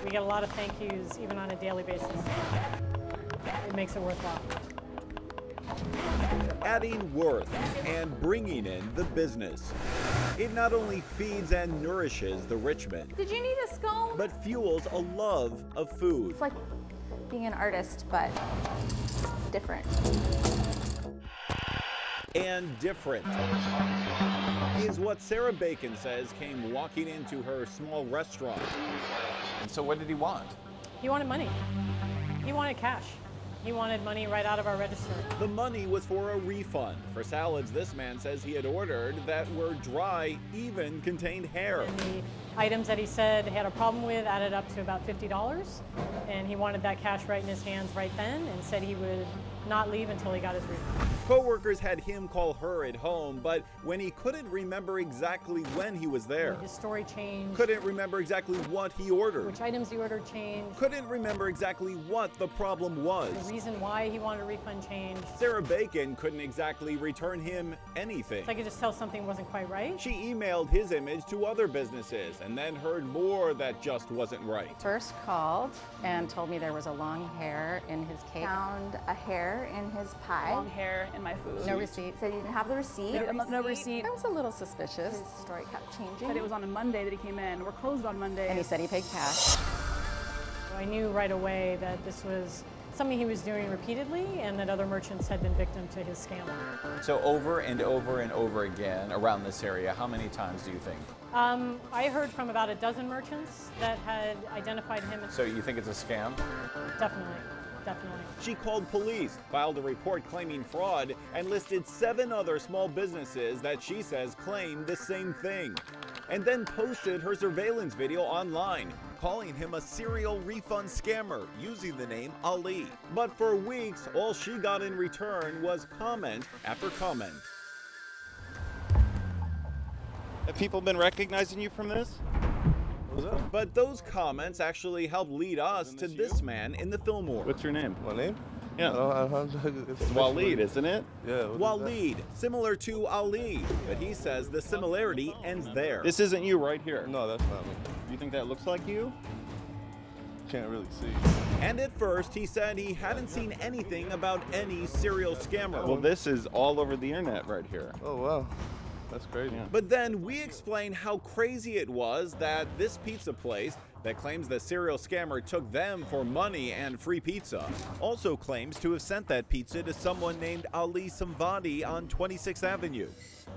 We get a lot of thank yous, even on a daily basis. It makes it worthwhile. Adding worth and bringing in the business. It not only feeds and nourishes the Richmond, Did you need a scone? but fuels a love of food. It's like being an artist, but different. And different is what Sarah Bacon says came walking into her small restaurant. And so what did he want? He wanted money. He wanted cash. He wanted money right out of our register. The money was for a refund for salads this man says he had ordered that were dry, even contained hair. And the items that he said he had a problem with added up to about $50. And he wanted that cash right in his hands right then and said he would not leave until he got his refund. Co-workers had him call her at home, but when he couldn't remember exactly when he was there, His story changed. couldn't remember exactly what he ordered, Which items he ordered changed. couldn't remember exactly what the problem was. The reason why he wanted a refund changed. Sarah Bacon couldn't exactly return him anything. So I could just tell something wasn't quite right. She emailed his image to other businesses and then heard more that just wasn't right. First called and told me there was a long hair in his cake. Found a hair in his pie. Long hair in my food. No receipt. Said he didn't have the receipt. No receipt. I was a little suspicious. His story kept changing. But it was on a Monday that he came in. We're closed on Monday. And he said he paid cash. I knew right away that this was something he was doing repeatedly and that other merchants had been victim to his scam. So over and over and over again around this area, how many times do you think? I heard from about a dozen merchants that had identified him. So you think it's a scam? Definitely, definitely. She called police, filed a report claiming fraud, and listed 7 other small businesses that she says claim the same thing. And then posted her surveillance video online, calling him a serial refund scammer using the name Ali. But for weeks, all she got in return was comment after comment. Have people been recognizing you from this? But those comments actually helped lead us to this man in the Fillmore. What's your name? My name? Yeah. It's Waleed, isn't it? Yeah. Waleed, similar to Ali, but he says the similarity ends there. This isn't you right here. No, that's not me. You think that looks like you? Can't really see. And at first, he said he hadn't seen anything about any serial scammer. Well, this is all over the internet right here. Oh, wow. That's crazy. Yeah. But then we explained how crazy it was that this pizza place that claims the serial scammer took them for money and free pizza also claims to have sent that pizza to someone named Ali Samvadi on 26th Avenue.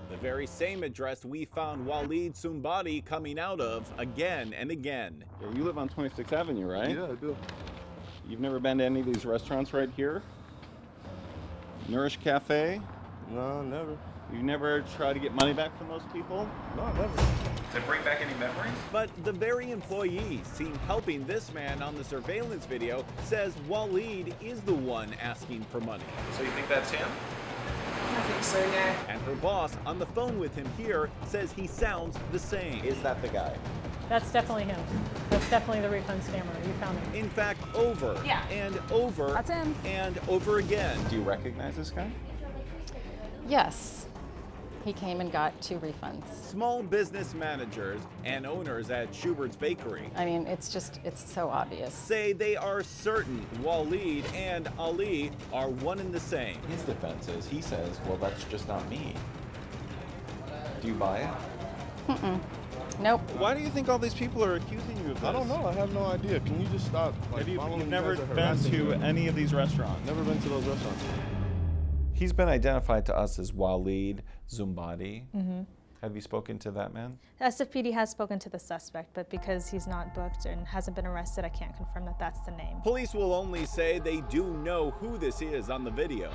The very same address we found Waleed Sumbadi coming out of again and again. Yeah, you live on 26th Avenue, right? Yeah, I do. You've never been to any of these restaurants right here? Nourish Cafe? No, never. You never try to get money back from those people? No, never. Does it bring back any memories? But the very employee seen helping this man on the surveillance video says Waleed is the one asking for money. So you think that's him? I think so, yeah. And her boss on the phone with him here says he sounds the same. Is that the guy? That's definitely him. That's definitely the refund scammer. You found him. In fact, over and over That's him. and over again. Do you recognize this guy? Yes. He came and got 2 refunds. Small business managers and owners at Schubert's Bakery I mean, it's so obvious. say they are certain Waleed and Ali are one and the same. His defense is, he says, well, that's just not me. Do you buy it? Nope. Why do you think all these people are accusing you of this? I don't know. I have no idea. Can you just stop? Like, Have you, following you've you never guys are been harassing to me? any of these restaurants? Never been to those restaurants. He's been identified to us as Waleed Zumbadi. Have you spoken to that man? SFPD has spoken to the suspect, but because he's not booked and hasn't been arrested, I can't confirm that that's the name. Police will only say they do know who this is on the video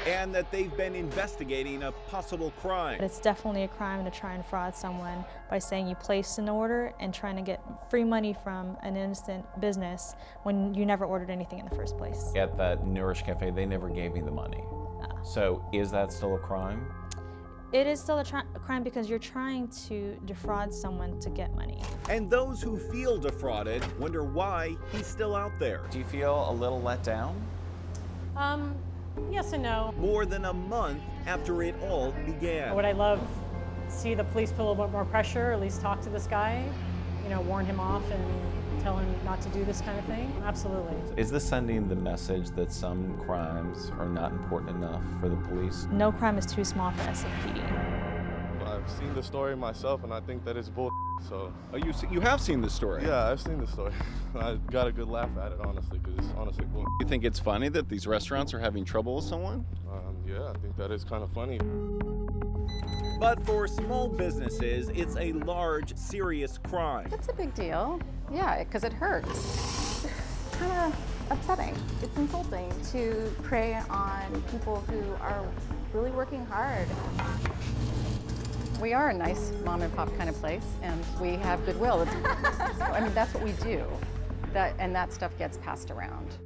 and that they've been investigating a possible crime. But it's definitely a crime to try and fraud someone by saying you placed an order and trying to get free money from an innocent business when you never ordered anything in the first place. At that Nourish Cafe, they never gave me the money. So is that still a crime? It is still a crime because you're trying to defraud someone to get money. And those who feel defrauded wonder why he's still out there. Do you feel a little let down? Yes and no. More than a month after it all began. Would I love to see the police put a little bit more pressure, at least talk to this guy, you know, warn him off and tell him not to do this kind of thing? Absolutely. Is this sending the message that some crimes are not important enough for the police? No crime is too small for SFPD. I've seen the story myself, and I think that it's bull. So. Oh, you have seen the story? Yeah, I've seen the story. I got a good laugh at it, honestly, because it's honestly bull. You think it's funny that these restaurants are having trouble with someone? Yeah, I think that is kind of funny. But for small businesses, it's a large, serious crime. It's a big deal. Yeah, because it hurts. It's kind of upsetting. It's insulting to prey on people who are really working hard. We are a nice mom and pop kind of place, and we have goodwill. I mean, that's what we do. And that stuff gets passed around.